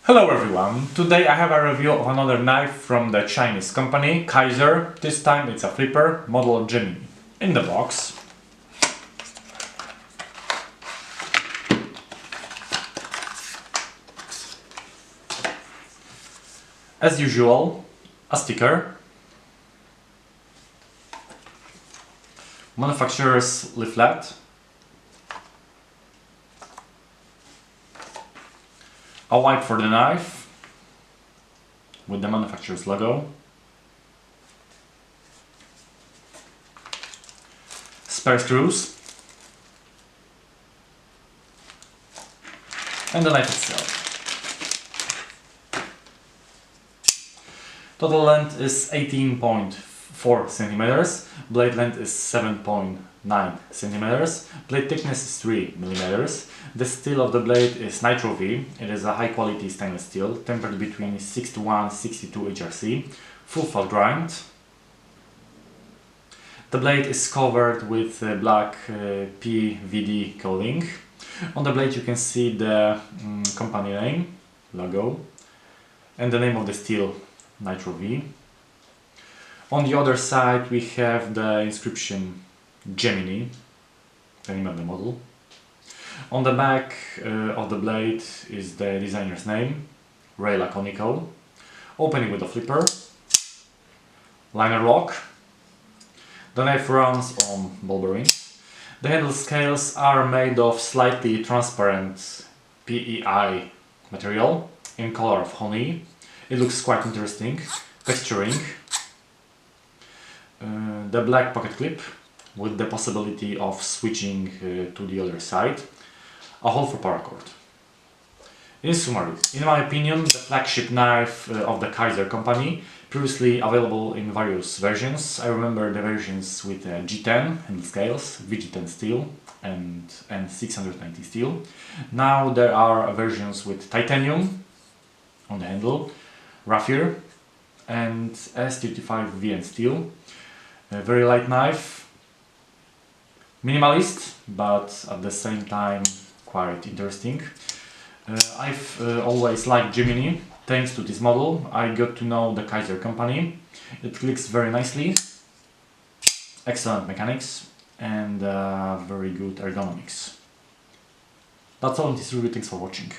Hello everyone, today I have a review of another knife from the Chinese company KIZER. This time it's a flipper, model Gemini. In the box as usual, a sticker, manufacturer's leaflet, a wipe for the knife with the manufacturer's logo, spare screws, and the knife itself. Total length is 18.4 centimeters, blade length is 7.9 centimeters, blade thickness is 3 millimeters. The steel of the blade is Nitro-V. It is a high quality stainless steel, tempered between 61-62 HRC, full flat grind. The blade is covered with black PVD coating. On the blade you can see the company name, logo, and the name of the steel, Nitro-V. On the other side we have the inscription Gemini, the name of the model. On the back of the blade is the designer's name, Ray Laconico. Opening with a flipper, liner lock. The knife runs on ball bearings. The handle scales are made of slightly transparent PEI material in color of honey. It looks quite interesting. Texturing. The black pocket clip with the possibility of switching to the other side. A hole for paracord. In summary, in my opinion, the flagship knife of the KIZER company, previously available in various versions. I remember the versions with G10 handle scales, VG10 steel and N690 steel. Now there are versions with titanium on the handle, Raffir and S35 VN steel. A very light knife, minimalist, but at the same time quite interesting. I've always liked Gemini. Thanks to this model I got to know the KIZER company. It clicks very nicely, excellent mechanics and very good ergonomics. That's all in this review, thanks for watching.